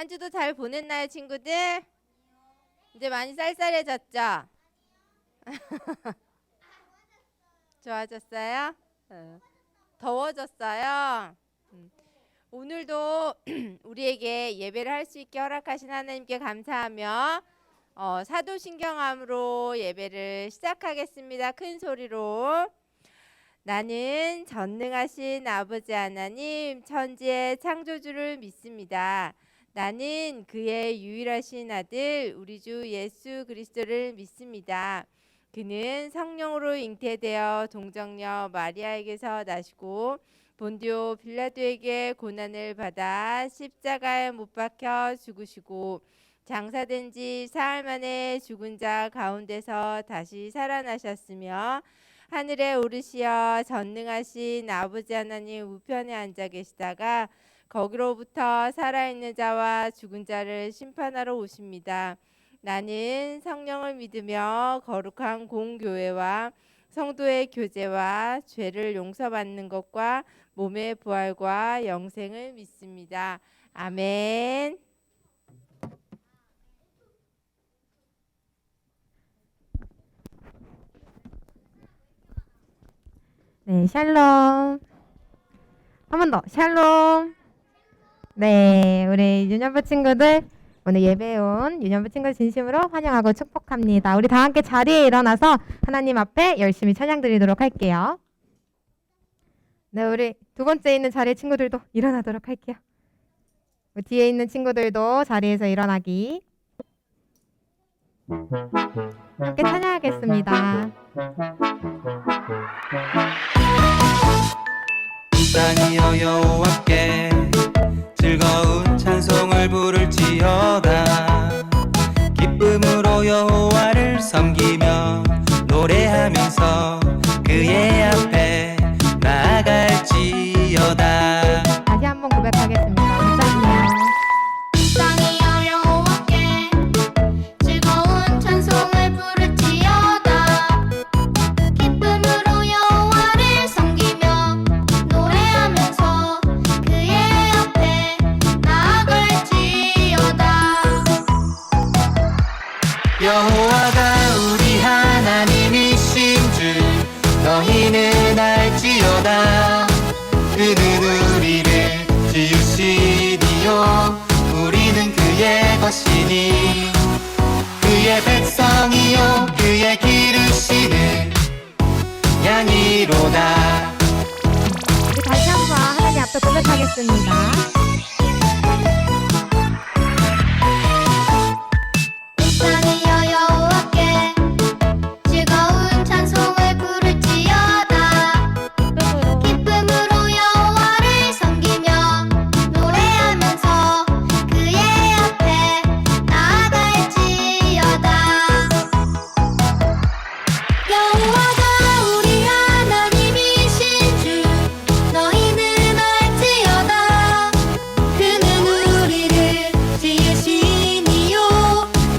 한 주도 잘 보냈나요, 친구들? 이제 많이 쌀쌀해졌죠? 좋아졌어요? 더워졌어요? 오늘도 우리에게 예배를 할 수 있게 허락하신 하나님께 감사하며 사도신경함으로 예배를 시작하겠습니다. 큰 소리로. 나는 전능하신 아버지 하나님 천지의 창조주를 믿습니다. 나는 그의 유일하신 아들 우리 주 예수 그리스도를 믿습니다. 그는 성령으로 잉태되어 동정녀 마리아에게서 나시고 본디오 빌라도에게 고난을 받아 십자가에 못 박혀 죽으시고 장사된 지 사흘 만에 죽은 자 가운데서 다시 살아나셨으며 하늘에 오르시어 전능하신 아버지 하나님 우편에 앉아 계시다가 거기로부터 살아있는 자와 죽은 자를 심판하러 오십니다. 나는 성령을 믿으며 거룩한 공교회와 성도의 교제와 죄를 용서받는 것과 몸의 부활과 영생을 믿습니다. 아멘. 네, 샬롬. 한 번 더, 샬롬. 네, 우리 유년부 친구들, 오늘 예배에 온 유년부 친구들 진심으로 환영하고 축복합니다. 우리 다 함께 자리에 일어나서 하나님 앞에 열심히 찬양 드리도록 할게요. 네, 우리 두 번째 있는 자리에 친구들도 일어나도록 할게요. 뒤에 있는 친구들도 자리에서 일어나기. 함께 찬양하겠습니다. 땅이여 여호와께 즐거운 찬송을 부를지어다. 기쁨으로 여호와를 섬기며 노래하면서 그의 앞에 나아갈지어다. 다시 한번 고백하겠습니다. 땅이여 여호와께 즐거운 찬송을 부를지어다. 기쁨으로 여호와를 섬기며 노래하면서 그의 앞에 나아갈지어다. 여호와가 우리 하나님이신 줄 너희는 알지어다. 그는 우리를 지으시니요 우리는 그의 것이니 그의 백성이요 그의 기르시는 양이로다. 우리 다시 한번 하나님 앞에 고백하겠습니다. 땅이여 여호와께 즐거운 찬송을 부를지어다. 기쁨으로 여호와를 섬기며 노래하면서 그의 앞에 나아갈지어다. 여호와가 우리 하나님이신 줄 너희는 알지어다. 그는 우리를 지으시니요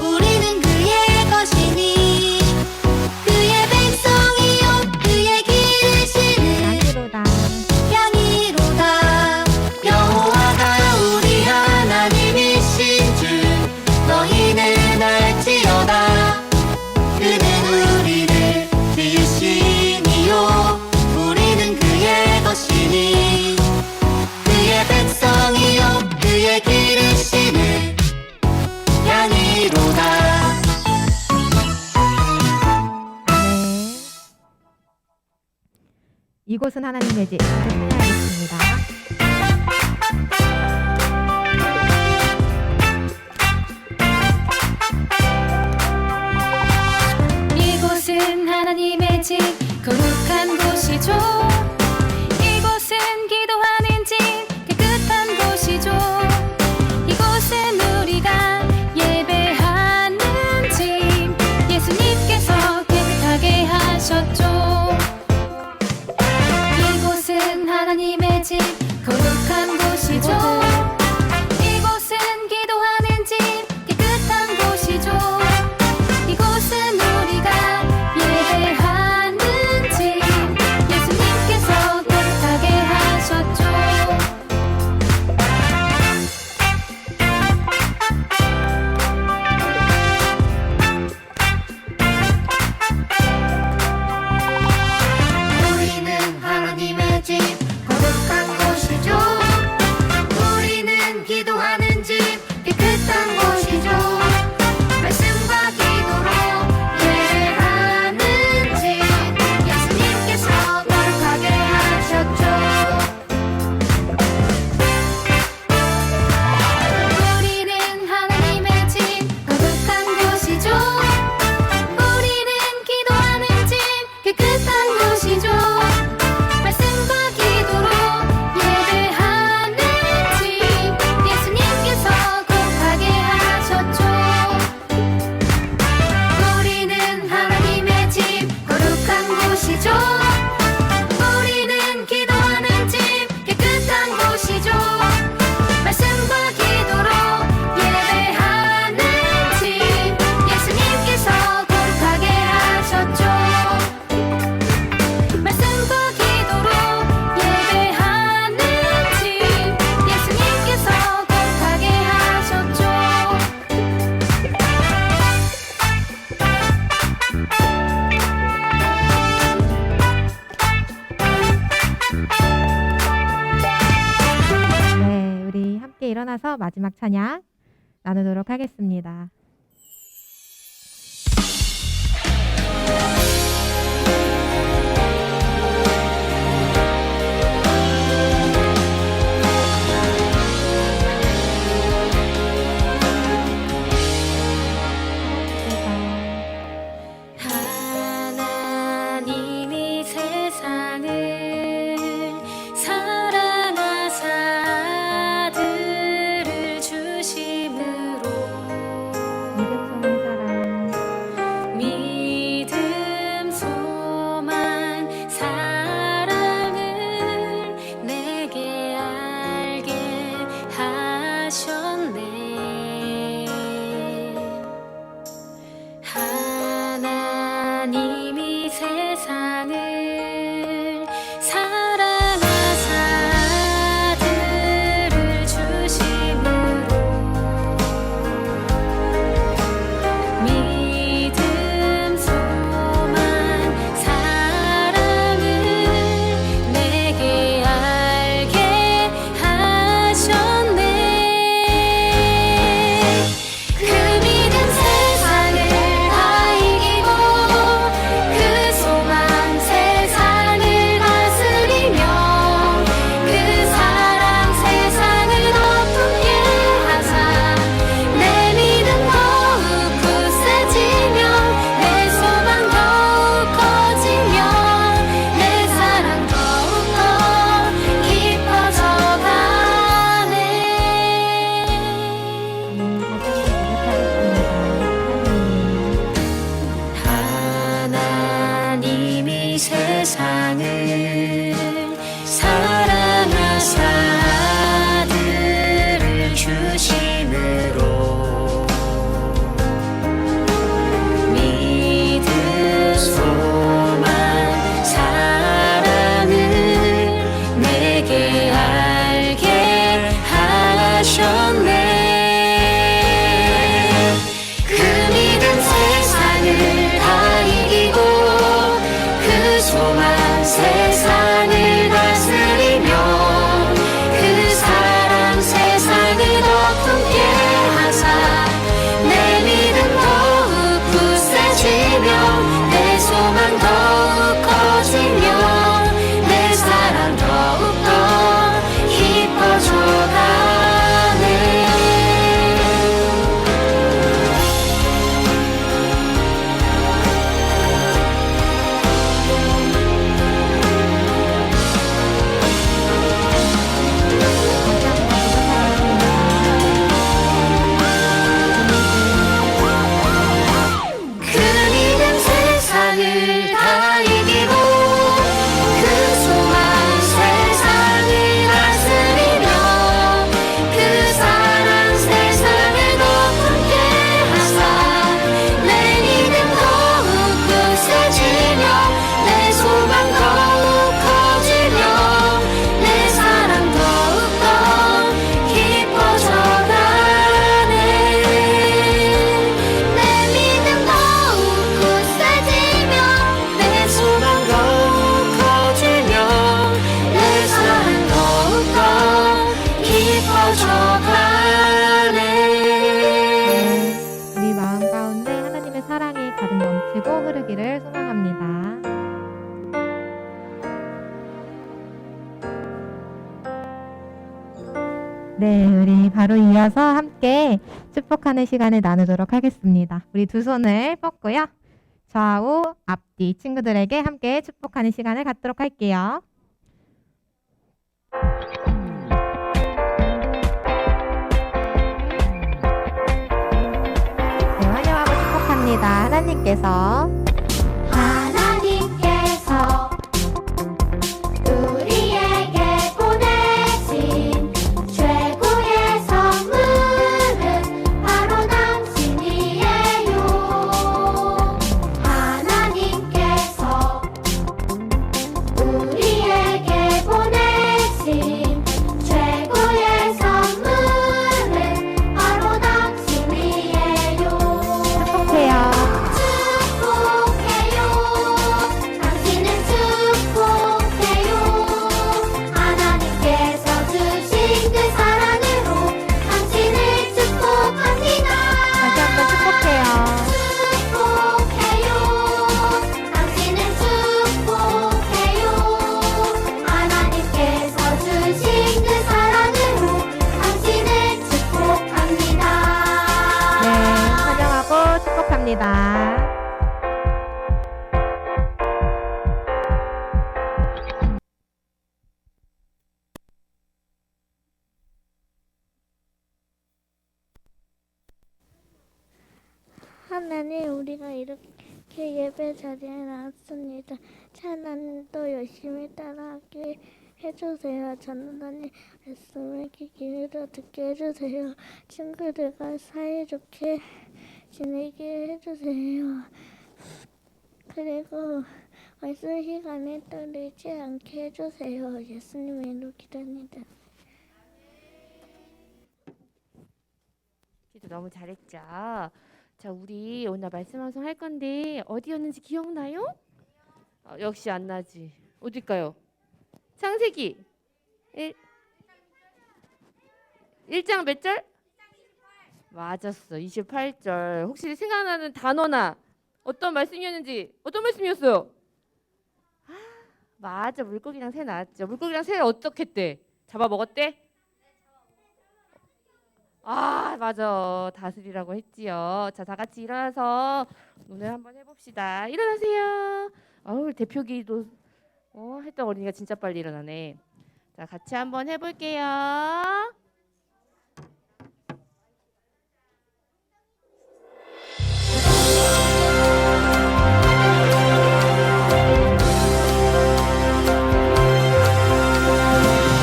우리는 그의 것이니 그의 백성이요 그의 기르시는 양이로다. 양이로다. 여호와가 우리 하나님이신 줄 너희는 알지어다. 그는 우리를 지으시니요 우리는 그의 것이니 그의 백성이요 그의 기르시는 양이로다. 네. 이곳은 하나님의 집. 찬양하겠습니다. 이곳은 하나님의 집 거룩한 곳이죠. 이곳은 기도하는 집 깨끗한 곳이죠. 이곳은 우리가 예배하는 집 예수님께서 깨끗하게 하셨죠. 이곳은 하나님의 집 나서 마지막 찬양 나누도록 하겠습니다. 하나님이 세상을 사랑하사 아들을 주심으로 믿음, 소망, 사랑 믿음, 소망, 사랑을 내게 알게 하셨네. 하나님이 세상을 사랑하사 아들을 주심으로 믿음, 소망, 사랑을 내게 알게 하셨네. 그 믿음 세상을 다 이기고 그 소망 세상을 다스리며 그 사랑 세상을 덮게 하사 내 믿음 더욱 굳세지며 내 소망 더욱 커지며 내 사랑 더욱더 깊어져가네. 하나님이 세상을 사랑하사 아들을 주심으로 믿음, 소망, 사랑을 내게 알게 하셨네. 그 믿음 세상을 다 이기고 그 소망 세상을 다스리며 그 사랑 세상을 덮게 하사 내 믿음 더욱 굳세지며 내 소망 더욱 커지며 내 사랑 더욱더 깊어져가네. 그 믿음 세상을 다 이기고 그 소망 세상을 다스리며 그 사랑 세상을 덮게 하사 내 믿음 더욱 굳세지며 내 소망 더욱 커지며 내 사랑 더욱더 깊어져가네. 내 믿음 더욱 굳세지며 내 소망 더욱 커지며 내 사랑 더욱더 깊어져가네. 우리 마음 가운데 하나님의 사랑이 가득 넘치고 흐르기를 소망합니다. 네, 우리 바로 이어서 함께 축복하는 시간을 나누도록 하겠습니다. 우리 두 손을 뻗고요. 좌우, 앞뒤 친구들에게 함께 축복하는 시간을 갖도록 할게요. 네, 환영하고 축복합니다. 하나님께서 하나님께서 우리에게 보내신 최고의 선물은 바로 당신이에요. 하나님께서 우리에게 보내신 최고의 선물은 바로 당신이에요. 축복해요. 축복 축복합니다. 하나님, 우리가 이렇게 예배 자리에 나왔습니다. 하나님도 열심히 따라하게 해주세요. 전도사님 말씀을 귀 기울여 듣게 해주세요. 친구들과 사이좋게 지내게 해주세요. 그리고 말씀 시간에 떨리지 않게 해주세요. 예수님의 이름으로 기도합니다. 기도 너무 잘했죠. 자, 우리 오늘 말씀 방송 할 건데 어디였는지 기억나요? 역시 안 나지. 어딜까요? 창세기 1장 몇 절? 맞았어. 28절. 혹시 생각나는 단어나 어떤 말씀이었는지, 어떤 말씀이었어요? 맞아. 물고기랑 새 나왔죠. 물고기랑 새를 어떻게 했대? 잡아먹었대? 맞아. 다스리라고 했지요. 자, 다 같이 일어나서 오늘 한번 해봅시다. 일어나세요. 대표기도 했던 어린이가 진짜 빨리 일어나네. 자, 같이 한번 해볼게요.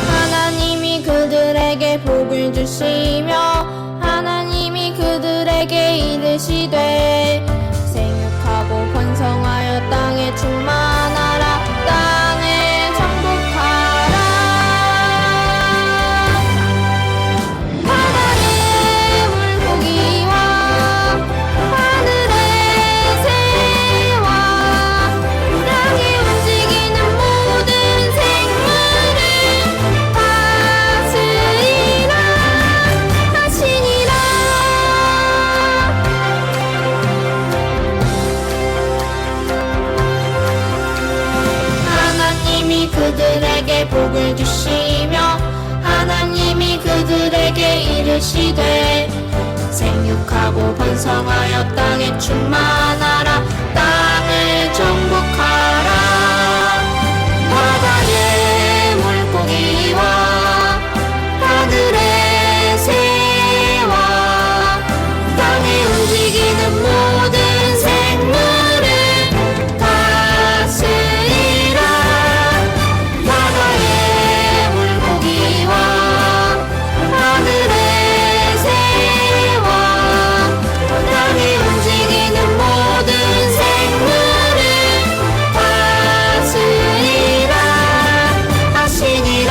하나님이 그들에게 복을 주시며 하나님이 그들에게 이르시되 생육하고 번성하여 땅에 충만하라 땅을 정복하라 바다의 물고기와 하늘의 새와 땅에 움직이는 모든 생물을 다스리라 하시니라. 하나님이 그들에게 복을 주시며 하나님이 그들에게 이르시되 생육하고 번성하여 땅에 충만하라 땅을 정복하라 바다의 물고기와 하늘의 새와 땅에 움직이는 모든 생물을 다스리라 바다의 물고기와 하늘의 새와 땅에 움직이는 모든 생물을 다스리라 하시니라.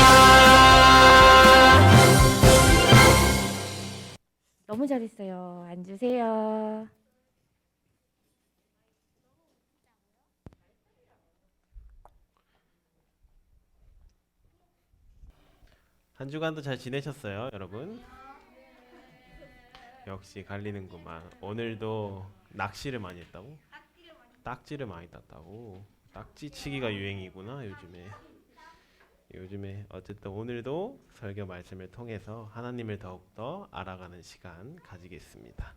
너무 잘했어요. 앉으세요. 한 주간도 잘 지내셨어요, 여러분? 역시 갈리는구만. 오늘도 낚시를 많이 했다고? 딱지를 많이 땄다고? 딱지치기가 유행이구나, 요즘에 어쨌든 오늘도 설교 말씀을 통해서 하나님을 더욱더 알아가는 시간 가지겠습니다.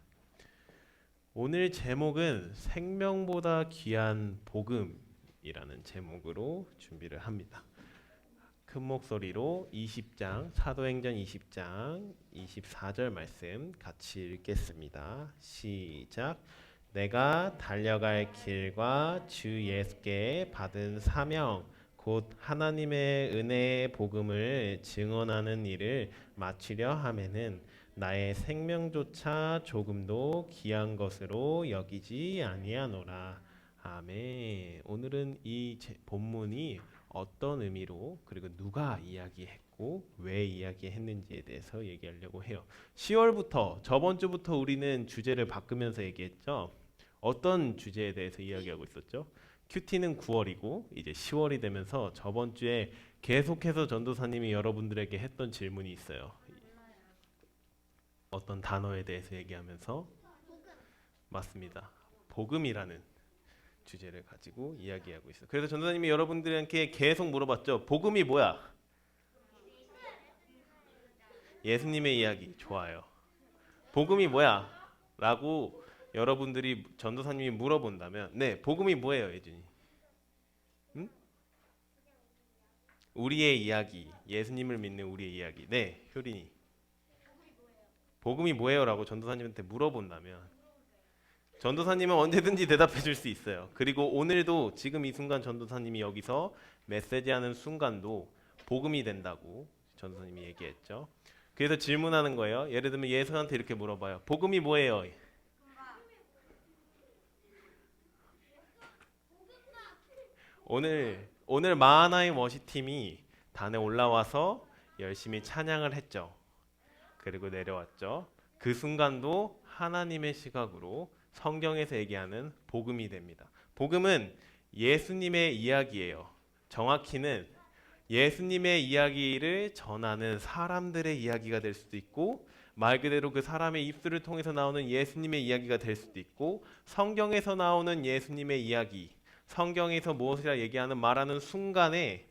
오늘 제목은 생명보다 귀한 복음이라는 제목으로 준비를 합니다. 큰 목소리로 20장 사도행전 20장 24절 말씀 같이 읽겠습니다. 시작. 내가 달려갈 길과 주 예수께 받은 사명 곧 하나님의 은혜의 복음을 증언하는 일을 마치려 하면은 나의 생명조차 조금도 귀한 것으로 여기지 아니하노라. 아멘. 오늘은 이 본문이 어떤 의미로 그리고 누가 이야기했고 왜 이야기했는지에 대해서 얘기하려고 해요. 10월부터 저번 주부터 우리는 주제를 바꾸면서 얘기했죠. 어떤 주제에 대해서 이야기하고 있었죠? 큐티는 9월이고 이제 10월이 되면서 저번 주에 계속해서 전도사님이 여러분들에게 했던 질문이 있어요. 어떤 단어에 대해서 얘기하면서 맞습니다. 복음이라는 주제를 가지고 이야기하고 있어요. 그래서 전도사님이 여러분들에게 계속 물어봤죠. 복음이 뭐야? 예수님의 이야기. 좋아요. 복음이 뭐야? 라고 여러분들이 전도사님이 물어본다면, 네, 복음이 뭐예요, 예준이? 응? 우리의 이야기, 예수님을 믿는 우리의 이야기. 네, 효린이. 복음이 뭐예요라고 전도사님한테 물어본다면 전도사님은 언제든지 대답해 줄 수 있어요. 그리고 오늘도 지금 이 순간 전도사님이 여기서 메시지하는 순간도 복음이 된다고 전도사님이 얘기했죠. 그래서 질문하는 거예요. 예를 들면 예수한테 이렇게 물어봐요. 복음이 뭐예요? 오늘 마하나임 워시팀이 단에 올라와서 열심히 찬양을 했죠. 그리고 내려왔죠. 그 순간도 하나님의 시각으로 성경에서 얘기하는 복음이 됩니다. 복음은 예수님의 이야기예요. 정확히는 예수님의 이야기를 전하는 사람들의 이야기가 될 수도 있고, 말 그대로 그 사람의 입술을 통해서 나오는 예수님의 이야기가 될 수도 있고, 성경에서 나오는 예수님의 이야기, 성경에서 무엇이라 얘기하는 말하는 순간에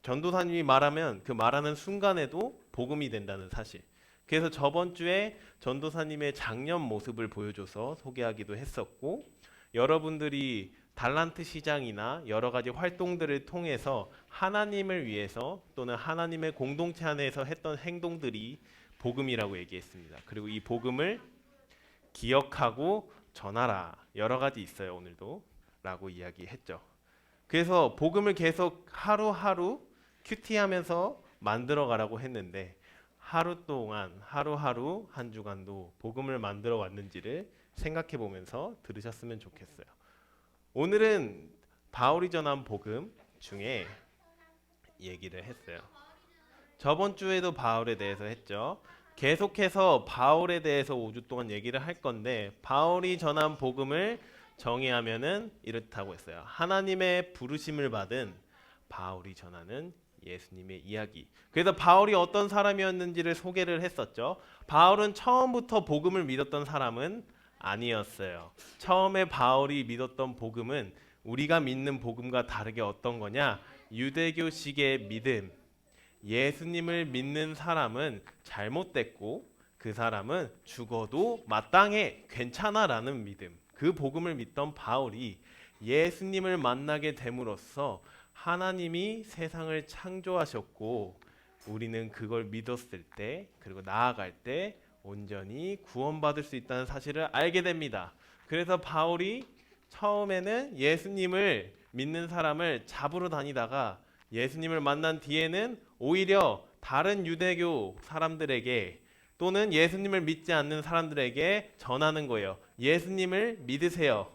전도사님이 말하면 그 말하는 순간에도 복음이 된다는 사실. 그래서 저번 주에 전도사님의 작년 모습을 보여줘서 소개하기도 했었고, 여러분들이 달란트 시장이나 여러 가지 활동들을 통해서 하나님을 위해서 또는 하나님의 공동체 안에서 했던 행동들이 복음이라고 얘기했습니다. 그리고 이 복음을 기억하고 전하라. 여러 가지 있어요, 오늘도. 라고 이야기했죠. 그래서 복음을 계속 하루하루 큐티하면서 만들어 가라고 했는데, 하루 동안 하루하루 한 주간도 복음을 만들어 왔는지를 생각해 보면서 들으셨으면 좋겠어요. 오늘은 바울이 전한 복음 중에 얘기를 했어요. 저번 주에도 바울에 대해서 했죠. 계속해서 바울에 대해서 5주 동안 얘기를 할 건데, 바울이 전한 복음을 정의하면은 이렇다고 했어요. 하나님의 부르심을 받은 바울이 전하는 예수님의 이야기. 그래서 바울이 어떤 사람이었는지를 소개를 했었죠. 바울은 처음부터 복음을 믿었던 사람은 아니었어요. 처음에 바울이 믿었던 복음은 우리가 믿는 복음과 다르게 어떤 거냐? 유대교식의 믿음. 예수님을 믿는 사람은 잘못됐고 그 사람은 죽어도 마땅해, 괜찮아라는 믿음. 그 복음을 믿던 바울이 예수님을 만나게 됨으로써 하나님이 세상을 창조하셨고 우리는 그걸 믿었을 때, 그리고 나아갈 때 온전히 구원받을 수 있다는 사실을 알게 됩니다. 그래서 바울이 처음에는 예수님을 믿는 사람을 잡으러 다니다가 예수님을 만난 뒤에는 오히려 다른 유대교 사람들에게 또는 예수님을 믿지 않는 사람들에게 전하는 거예요. 예수님을 믿으세요.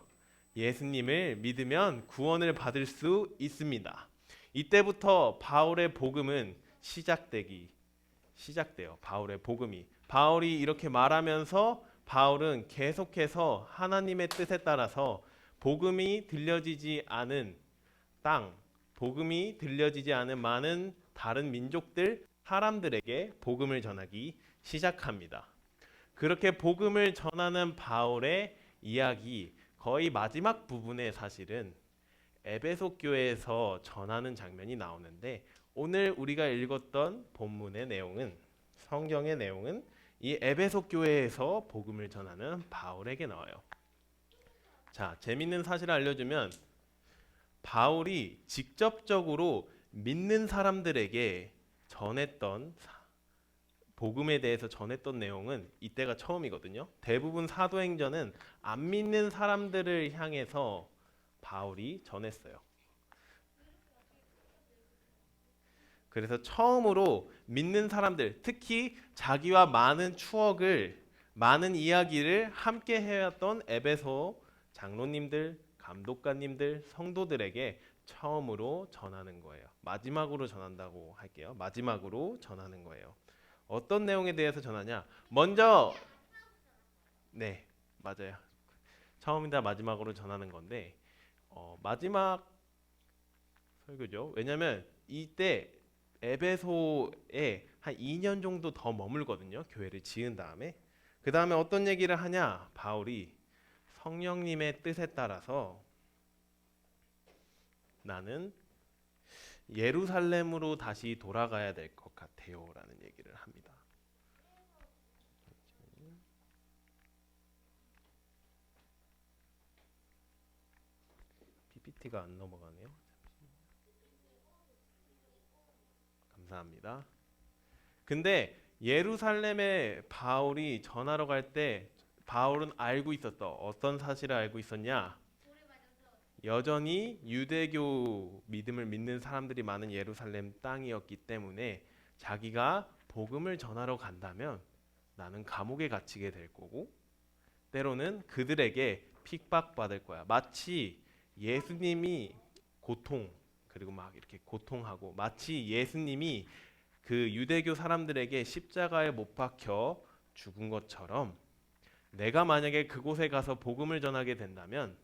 예수님을 믿으면 구원을 받을 수 있습니다. 이때부터 바울의 복음은 시작돼요. 바울의 복음이. 바울이 이렇게 말하면서 바울은 계속해서 하나님의 뜻에 따라서 복음이 들려지지 않은 땅, 복음이 들려지지 않은 많은 다른 민족들, 사람들에게 복음을 전하기 시작합니다. 그렇게 복음을 전하는 바울의 이야기, 거의 마지막 부분에 사실은 에베소 교회에서 전하는 장면이 나오는데, 오늘 우리가 읽었던 본문의 내용은, 성경의 내용은 이 에베소 교회에서 복음을 전하는 바울에게 나와요. 자, 재밌는 사실을 알려주면 바울이 직접적으로 믿는 사람들에게 전했던 복음에 대해서 전했던 내용은 이때가 처음이거든요. 대부분 사도행전은 안 믿는 사람들을 향해서 바울이 전했어요. 그래서 처음으로 믿는 사람들, 특히 자기와 많은 추억을, 많은 이야기를 함께 해왔던 에베소 장로님들, 감독관님들, 성도들에게 처음으로 전하는 거예요. 마지막으로 전한다고 할게요. 마지막으로 전하는 거예요. 어떤 내용에 대해서 전하냐? 먼저, 네, 맞아요. 처음이다 마지막으로 전하는 건데, 마지막 설교죠. 왜냐하면 이때 에베소에 한 2년 정도 더 머물거든요. 교회를 지은 다음에. 그 다음에 어떤 얘기를 하냐? 바울이 성령님의 뜻에 따라서 나는 예루살렘으로 다시 돌아가야 될 것 같아요 라는 얘기를 합니다. PPT가 안 넘어가네요. 감사합니다. 근데 예루살렘에 바울이 전하러 갈 때 바울은 알고 있었다. 어떤 사실을 알고 있었냐? 여전히 유대교 믿음을 믿는 사람들이 많은 예루살렘 땅이었기 때문에 자기가 복음을 전하러 간다면 나는 감옥에 갇히게 될 거고 때로는 그들에게 핍박받을 거야. 마치 예수님이 고통 그리고 막 이렇게 고통하고 마치 예수님이 그 유대교 사람들에게 십자가에 못 박혀 죽은 것처럼 내가 만약에 그곳에 가서 복음을 전하게 된다면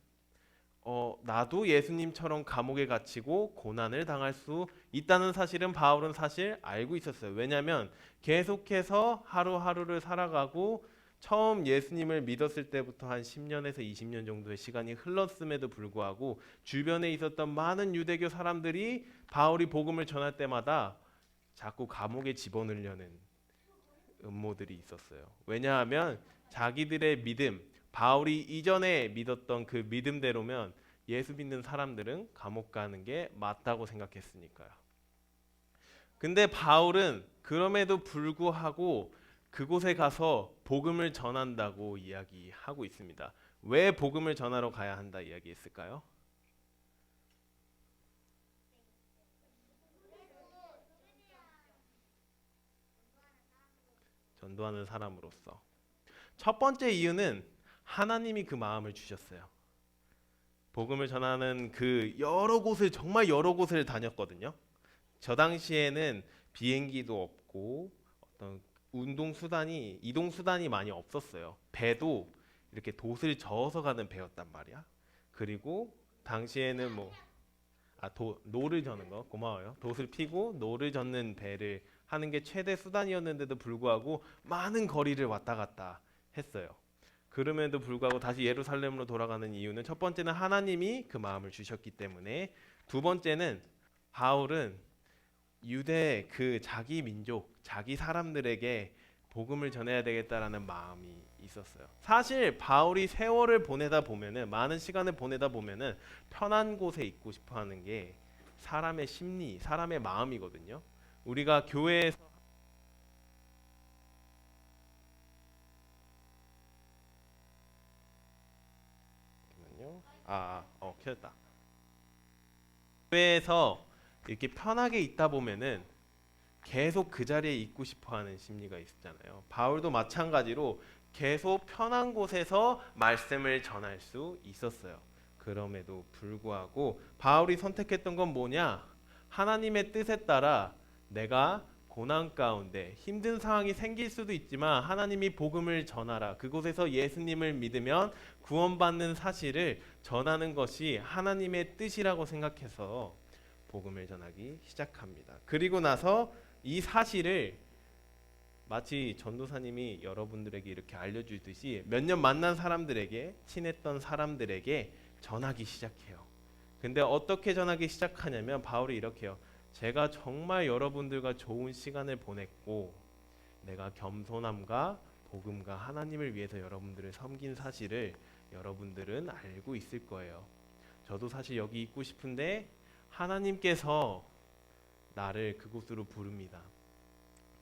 나도 예수님처럼 감옥에 갇히고 고난을 당할 수 있다는 사실은 바울은 사실 알고 있었어요. 왜냐하면 계속해서 하루하루를 살아가고 처음 예수님을 믿었을 때부터 한 10년에서 20년 정도의 시간이 흘렀음에도 불구하고 주변에 있었던 많은 유대교 사람들이 바울이 복음을 전할 때마다 자꾸 감옥에 집어넣으려는 음모들이 있었어요. 왜냐하면 자기들의 믿음, 바울이 이전에 믿었던 그 믿음대로면 예수 믿는 사람들은 감옥 가는 게 맞다고 생각했으니까요. 근데 바울은 그럼에도 불구하고 그곳에 가서 복음을 전한다고 이야기하고 있습니다. 왜 복음을 전하러 가야 한다 이야기했을까요? 전도하는 사람으로서. 첫 번째 이유는 하나님이 그 마음을 주셨어요. 복음을 전하는 그 여러 곳을 정말 여러 곳을 다녔거든요. 저 당시에는 비행기도 없고 어떤 이동 수단이 많이 없었어요. 배도 이렇게 돛을 저어서 가는 배였단 말이야. 그리고 당시에는 노를 저는 거 고마워요. 돛을 피고 노를 젓는 배를 하는 게 최대 수단이었는데도 불구하고 많은 거리를 왔다 갔다 했어요. 그럼에도 불구하고 다시 예루살렘으로 돌아가는 이유는 첫 번째는 하나님이 그 마음을 주셨기 때문에, 두 번째는 바울은 유대 그 자기 민족, 자기 사람들에게 복음을 전해야 되겠다라는 마음이 있었어요. 사실 바울이 세월을 보내다 보면은, 많은 시간을 보내다 보면은 편한 곳에 있고 싶어 하는 게 사람의 심리, 사람의 마음이거든요. 우리가 교회에서 켜졌다. 교회에서 이렇게 편하게 있다 보면은 계속 그 자리에 있고 싶어하는 심리가 있잖아요. 바울도 마찬가지로 계속 편한 곳에서 말씀을 전할 수 있었어요. 그럼에도 불구하고 바울이 선택했던 건 뭐냐? 하나님의 뜻에 따라 내가 고난 가운데 힘든 상황이 생길 수도 있지만 하나님이 복음을 전하라, 그곳에서 예수님을 믿으면 구원받는 사실을 전하는 것이 하나님의 뜻이라고 생각해서 복음을 전하기 시작합니다. 그리고 나서 이 사실을 마치 전도사님이 여러분들에게 이렇게 알려주듯이 몇 년 만난 사람들에게, 친했던 사람들에게 전하기 시작해요. 근데 어떻게 전하기 시작하냐면 바울이 이렇게 해요. 제가 정말 여러분들과 좋은 시간을 보냈고 내가 겸손함과 복음과 하나님을 위해서 여러분들을 섬긴 사실을 여러분들은 알고 있을 거예요. 저도 사실 여기 있고 싶은데 하나님께서 나를 그곳으로 부릅니다.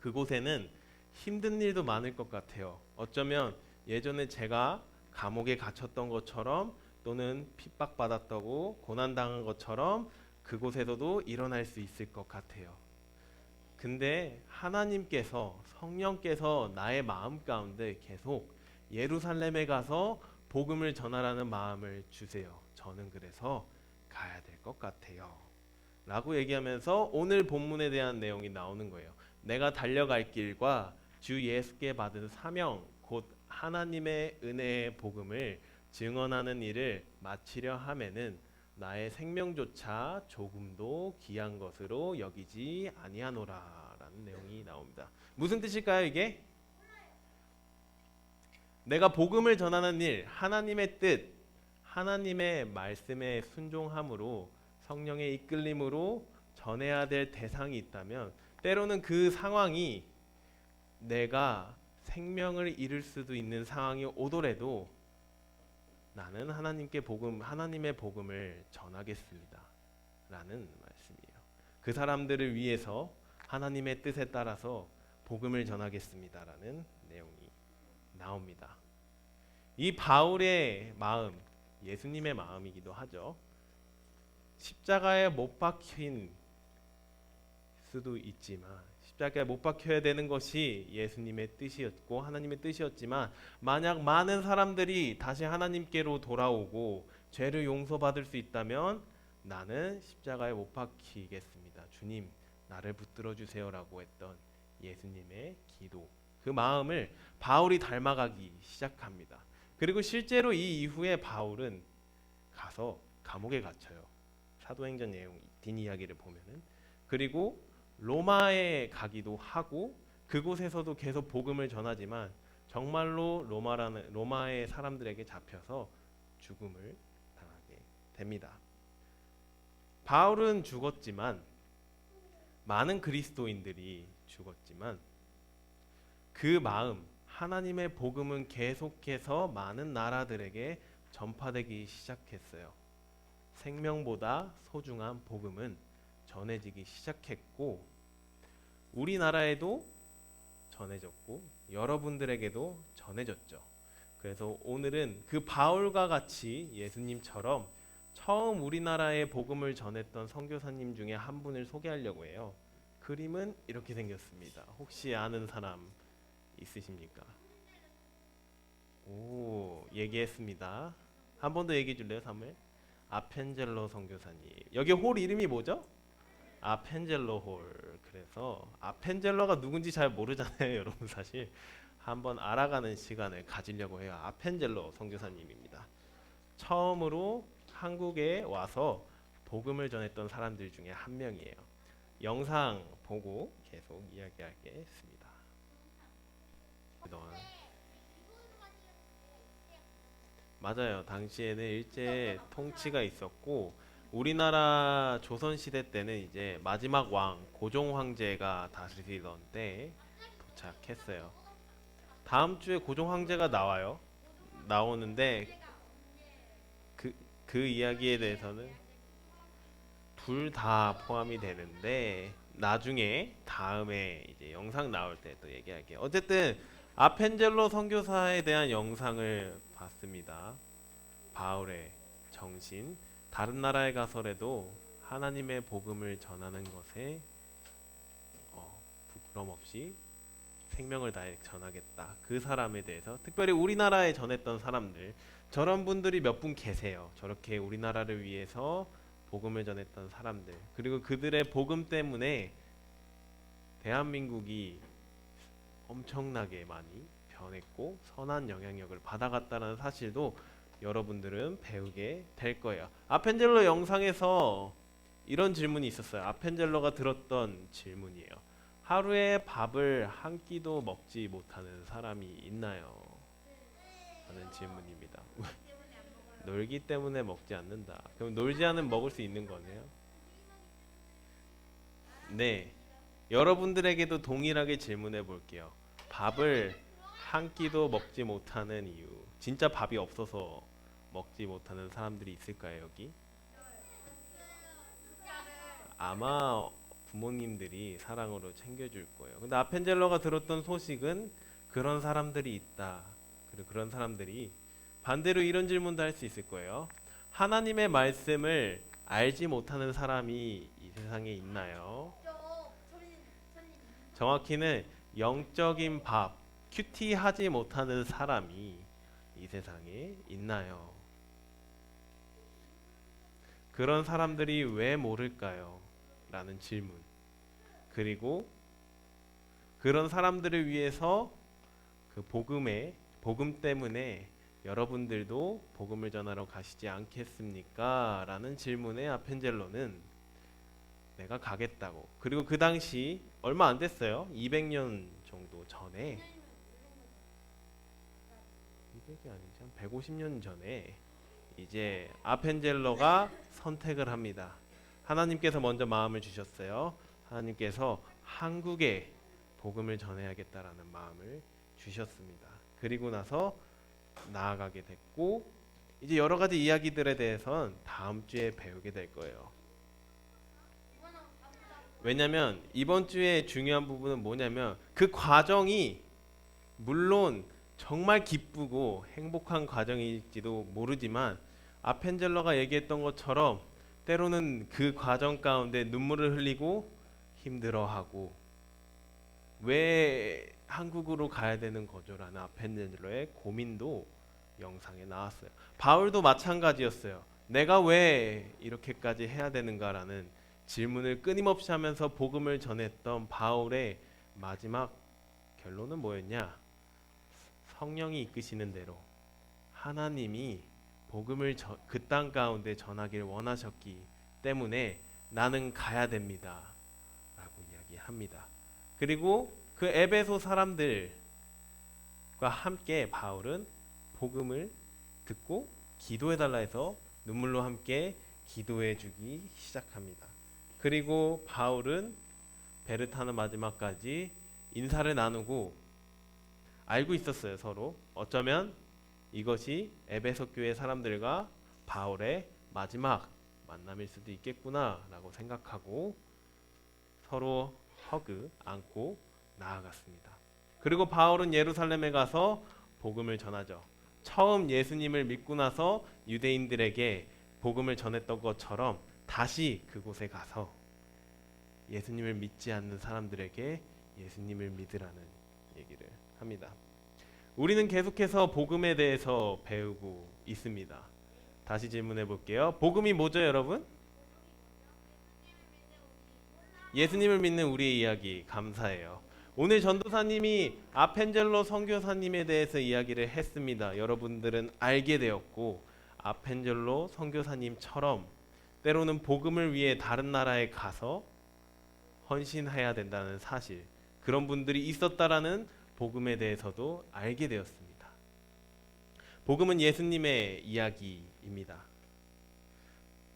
그곳에는 힘든 일도 많을 것 같아요. 어쩌면 예전에 제가 감옥에 갇혔던 것처럼 또는 핍박받았다고 고난당한 것처럼 그곳에서도 일어날 수 있을 것 같아요. 근데 하나님께서, 성령께서 나의 마음 가운데 계속 예루살렘에 가서 복음을 전하라는 마음을 주세요. 저는 그래서 가야 될 것 같아요. 라고 얘기하면서 오늘 본문에 대한 내용이 나오는 거예요. 내가 달려갈 길과 주 예수께 받은 사명, 곧 하나님의 은혜의 복음을 증언하는 일을 마치려 하면은 나의 생명조차 조금도 귀한 것으로 여기지 아니하노라 라는 내용이 나옵니다. 무슨 뜻일까요 이게? 내가 복음을 전하는 일, 하나님의 뜻, 하나님의 말씀에 순종함으로, 성령의 이끌림으로 전해야 될 대상이 있다면 때로는 그 상황이 내가 생명을 잃을 수도 있는 상황이 오더라도 나는 하나님의 복음을 전하겠습니다. 라는 말씀이에요. 그 사람들을 위해서 하나님의 뜻에 따라서 복음을 전하겠습니다. 라는 내용이 나옵니다. 이 바울의 마음, 예수님의 마음이기도 하죠. 십자가에 못 박힌 수도 있지만 십자가에 못 박혀야 되는 것이 예수님의 뜻이었고 하나님의 뜻이었지만 만약 많은 사람들이 다시 하나님께로 돌아오고 죄를 용서받을 수 있다면 나는 십자가에 못 박히겠습니다. 주님, 나를 붙들어 주세요라고 했던 예수님의 기도, 그 마음을 바울이 닮아가기 시작합니다. 그리고 실제로 이 이후에 바울은 가서 감옥에 갇혀요. 사도행전 내용 뒷이야기를 보면은. 그리고 로마에 가기도 하고 그곳에서도 계속 복음을 전하지만 정말로 로마의 사람들에게 잡혀서 죽음을 당하게 됩니다. 바울은 죽었지만 많은 그리스도인들이 죽었지만 그 마음, 하나님의 복음은 계속해서 많은 나라들에게 전파되기 시작했어요. 생명보다 소중한 복음은 전해지기 시작했고 우리나라에도 전해졌고 여러분들에게도 전해졌죠. 그래서 오늘은 그 바울과 같이 예수님처럼 처음 우리나라에 복음을 전했던 선교사님 중에 한 분을 소개하려고 해요. 그림은 이렇게 생겼습니다. 혹시 아는 사람 있으십니까? 오, 얘기했습니다. 한 번 더 얘기해 줄래요, 사무엘? 아펜젤로 선교사님. 여기 홀 이름이 뭐죠? 아펜젤로 홀. 그래서 아펜젤로가 누군지 잘 모르잖아요, 여러분. 사실 한번 알아가는 시간을 가지려고 해요. 아펜젤로 선교사님입니다. 처음으로 한국에 와서 복음을 전했던 사람들 중에 한 명이에요. 영상 보고 계속 이야기하겠습니다. 그동안 맞아요. 당시에는 일제 통치가 있었고 우리나라 조선시대 때는 이제 마지막 왕 고종 황제가 다스리던 때 도착했어요. 다음 주에 고종 황제가 나오는데 그 이야기에 대해서는 둘 다 포함이 되는데 나중에 다음에 이제 영상 나올 때 또 얘기할게요. 어쨌든 아펜젤로 선교사에 대한 영상을 봤습니다. 바울의 정신, 다른 나라에 가서라도 하나님의 복음을 전하는 것에 부끄럼 없이 생명을 다해 전하겠다. 그 사람에 대해서 특별히 우리나라에 전했던 사람들, 저런 분들이 몇 분 계세요. 저렇게 우리나라를 위해서 복음을 전했던 사람들, 그리고 그들의 복음 때문에 대한민국이 엄청나게 많이 변했고 선한 영향력을 받아갔다는 사실도 여러분들은 배우게 될 거예요. 아펜젤로 영상에서 이런 질문이 있었어요. 아펜젤로가 들었던 질문이에요. 하루에 밥을 한 끼도 먹지 못하는 사람이 있나요? 하는 질문입니다. 놀기 때문에 먹지 않는다. 그럼 놀지 않으면 먹을 수 있는 거네요. 네, 여러분들에게도 동일하게 질문해 볼게요. 밥을 한 끼도 먹지 못하는 이유, 진짜 밥이 없어서 먹지 못하는 사람들이 있을까요, 여기? 아마 부모님들이 사랑으로 챙겨줄 거예요. 근데 아펜젤로가 들었던 소식은 그런 사람들이 있다. 그리고 그런 사람들이 반대로 이런 질문도 할 수 있을 거예요. 하나님의 말씀을 알지 못하는 사람이 이 세상에 있나요? 정확히는 영적인 밥, 큐티하지 못하는 사람이 이 세상에 있나요? 그런 사람들이 왜 모를까요? 라는 질문. 그리고 그런 사람들을 위해서 그 복음 때문에 여러분들도 복음을 전하러 가시지 않겠습니까? 라는 질문에 아펜젤로는 내가 가겠다고. 그리고 그 당시 얼마 안 됐어요. 200년 정도 전에 200이 아니지, 한 150년 전에 이제 아펜젤로가 선택을 합니다. 하나님께서 먼저 마음을 주셨어요. 하나님께서 한국에 복음을 전해야겠다라는 마음을 주셨습니다. 그리고 나서 나아가게 됐고 이제 여러 가지 이야기들에 대해서는 다음 주에 배우게 될 거예요. 왜냐면 이번 주에 중요한 부분은 뭐냐면 그 과정이 물론 정말 기쁘고 행복한 과정일지도 모르지만 아펜젤러가 얘기했던 것처럼 때로는 그 과정 가운데 눈물을 흘리고 힘들어하고 왜 한국으로 가야 되는 거죠라는 아펜젤러의 고민도 영상에 나왔어요. 바울도 마찬가지였어요. 내가 왜 이렇게까지 해야 되는가라는 질문을 끊임없이 하면서 복음을 전했던 바울의 마지막 결론은 뭐였냐? 성령이 이끄시는 대로 하나님이 복음을 그 땅 가운데 전하길 원하셨기 때문에 나는 가야 됩니다 라고 이야기합니다. 그리고 그 에베소 사람들과 함께 바울은 복음을 듣고 기도해달라 해서 눈물로 함께 기도해주기 시작합니다. 그리고 바울은 베르타는 마지막까지 인사를 나누고 알고 있었어요. 서로 어쩌면 이것이 에베소 교회 사람들과 바울의 마지막 만남일 수도 있겠구나 라고 생각하고 서로 안고 나아갔습니다. 그리고 바울은 예루살렘에 가서 복음을 전하죠. 처음 예수님을 믿고 나서 유대인들에게 복음을 전했던 것처럼 다시 그곳에 가서 예수님을 믿지 않는 사람들에게 예수님을 믿으라는 얘기를 합니다. 우리는 계속해서 복음에 대해서 배우고 있습니다. 다시 질문해 볼게요. 복음이 뭐죠, 여러분? 예수님을 믿는 우리의 이야기. 감사해요. 오늘 전도사님이 아펜젤로 선교사님에 대해서 이야기를 했습니다. 여러분들은 알게 되었고 아펜젤로 선교사님처럼 때로는 복음을 위해 다른 나라에 가서 헌신해야 된다는 사실, 그런 분들이 있었다라는 복음에 대해서도 알게 되었습니다. 복음은 예수님의 이야기입니다.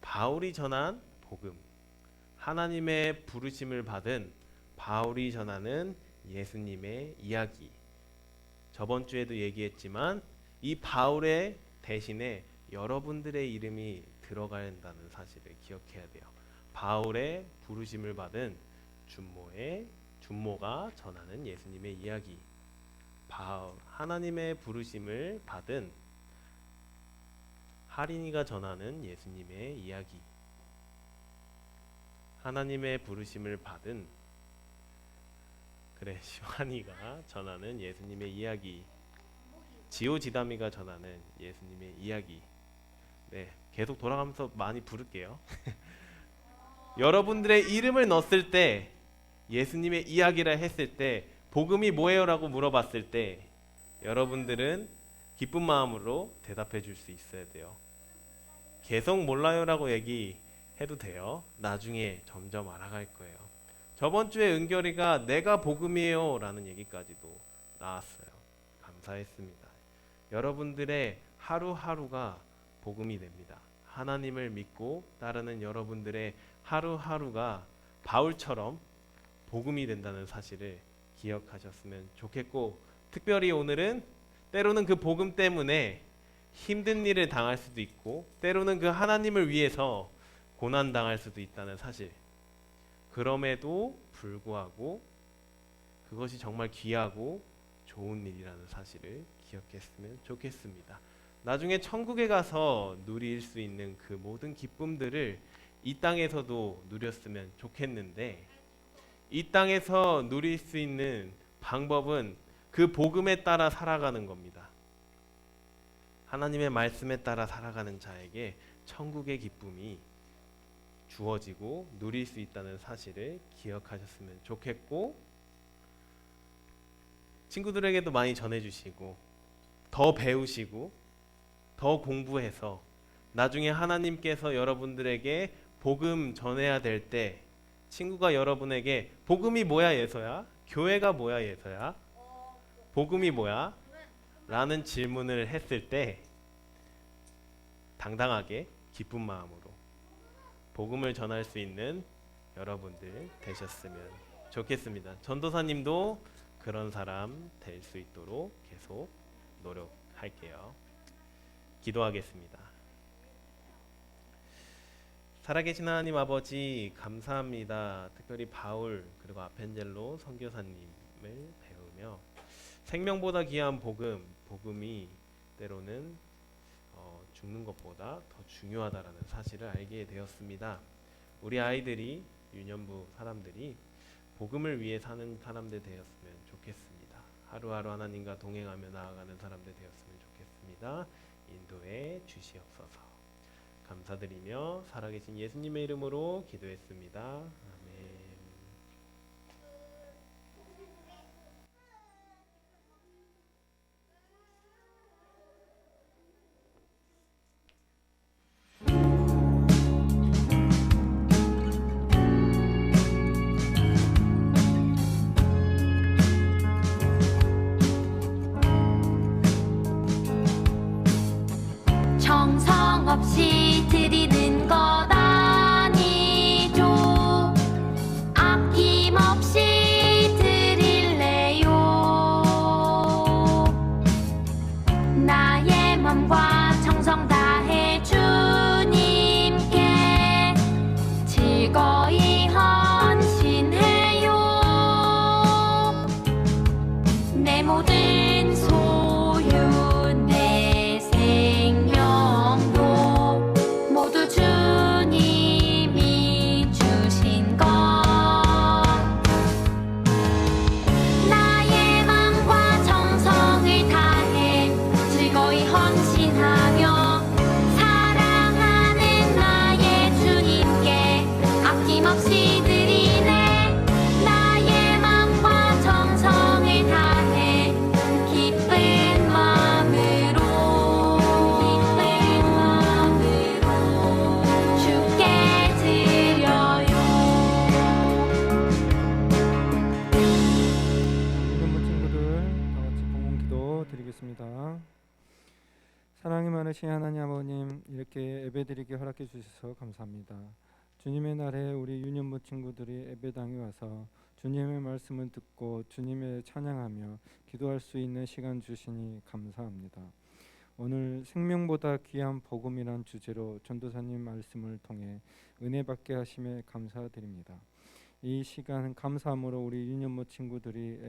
바울이 전한 복음, 하나님의 부르심을 받은 바울이 전하는 예수님의 이야기. 저번 주에도 얘기했지만 이 바울의 대신에 여러분들의 이름이 들어가야 한다는 사실을 기억해야 돼요. 바울의 부르심을 받은 준모가 전하는 예수님의 이야기. 하나님의 부르심을 받은 하린이가 전하는 예수님의 이야기. 하나님의 부르심을 받은 시환이가 전하는 예수님의 이야기. 지오지담이가 전하는 예수님의 이야기. 네, 계속 돌아가면서 많이 부를게요. 여러분들의 이름을 넣었을 때, 예수님의 이야기라 했을 때, 복음이 뭐예요? 라고 물어봤을 때 여러분들은 기쁜 마음으로 대답해 줄 수 있어야 돼요. 계속 몰라요 라고 얘기해도 돼요. 나중에 점점 알아갈 거예요. 저번 주에 은결이가 내가 복음이에요 라는 얘기까지도 나왔어요. 감사했습니다. 여러분들의 하루하루가 복음이 됩니다. 하나님을 믿고 따르는 여러분들의 하루하루가 바울처럼 복음이 된다는 사실을 기억하셨으면 좋겠고, 특별히 오늘은 때로는 그 복음 때문에 힘든 일을 당할 수도 있고 때로는 그 하나님을 위해서 고난 당할 수도 있다는 사실, 그럼에도 불구하고 그것이 정말 귀하고 좋은 일이라는 사실을 기억했으면 좋겠습니다. 나중에 천국에 가서 누릴 수 있는 그 모든 기쁨들을 이 땅에서도 누렸으면 좋겠는데, 이 땅에서 누릴 수 있는 방법은 그 복음에 따라 살아가는 겁니다. 하나님의 말씀에 따라 살아가는 자에게 천국의 기쁨이 주어지고 누릴 수 있다는 사실을 기억하셨으면 좋겠고, 친구들에게도 많이 전해주시고 더 배우시고 더 공부해서 나중에 하나님께서 여러분들에게 복음 전해야 될 때 친구가 여러분에게 복음이 뭐야 예서야? 교회가 뭐야 예서야? 복음이 뭐야? 라는 질문을 했을 때 당당하게 기쁜 마음으로 복음을 전할 수 있는 여러분들 되셨으면 좋겠습니다. 전도사님도 그런 사람 될 수 있도록 계속 노력할게요. 기도하겠습니다. 살아계신 하나님 아버지 감사합니다. 특별히 바울 그리고 아펜젤로 선교사님을 배우며 생명보다 귀한 복음이 때로는 죽는 것보다 더 중요하다라는 사실을 알게 되었습니다. 우리 아이들이 유년부 사람들이 복음을 위해 사는 사람들 되었으면 좋겠습니다. 하루하루 하나님과 동행하며 나아가는 사람들 되었으면 좋겠습니다. 인도해 주시옵소서. 감사드리며 살아계신 예수님의 이름으로 기도했습니다. 아멘. 정성 없이 드리는 것 아니죠. 아낌없이 드릴래요. 나의 맘과 정성 다해 주님께 즐거이 헌신해요. 내 모든 소유 내 생명도 모두 주님이 주신 것. 나의 맘과 정성을 다해 즐거이 헌신하며 사랑하는 나의 주님께 아낌없이 드리네. 나의 맘과 정성을 다해 기쁜 마음으로 주께 드려요. 유년부 친구들 다 같이 공동기도 드리겠습니다. 사랑이 많으신 하나님 아버님, 이렇게 예배드리게 허락해 주셔서 감사합니다. 주님의 날에 우리 유년부 친구들이 예배당에 와서 주님의 말씀을 듣고 주님의 찬양하며 기도할 수 있는 시간 주시니 감사합니다. 오늘 생명보다 귀한 복음이란 주제로 전도사님 말씀을 통해 은혜 받게 하심에 감사드립니다. 이 시간 감사함으로 우리 유년부 친구들이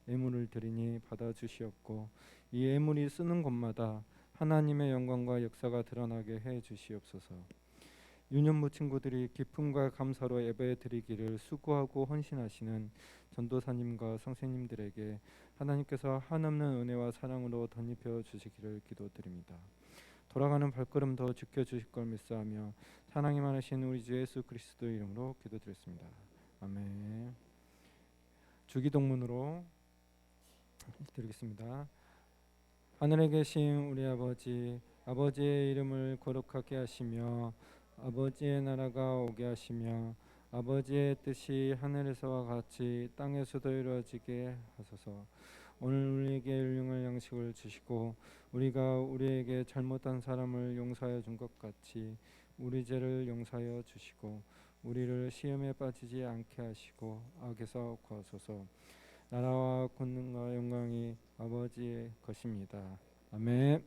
예물을 드리니 받아주시옵고 이 예물이 쓰는 곳마다 하나님의 영광과 역사가 드러나게 해 주시옵소서. 유년부 친구들이 기쁨과 감사로 예배 드리기를 수고하고 헌신하시는 전도사님과 선생님들에게 하나님께서 한없는 은혜와 사랑으로 덧입혀 주시기를 기도드립니다. 돌아가는 발걸음도 지켜주실 걸 믿사하며 사랑이 많으신 우리 주 예수 그리스도 이름으로 기도드렸습니다. 아멘. 주기도문으로 드리겠습니다. 하늘에 계신 우리 아버지, 아버지의 이름을 거룩하게 하시며 아버지의 나라가 오게 하시며 아버지의 뜻이 하늘에서와 같이 땅에서도 이루어지게 하소서. 오늘 우리에게 일용할 양식을 주시고 우리가 우리에게 잘못한 사람을 용서하여 준 것 같이 우리 죄를 용서하여 주시고 우리를 시험에 빠지지 않게 하시고 악에서 구하소서. 나라와 권능과 영광이 아버지의 것입니다. 아멘.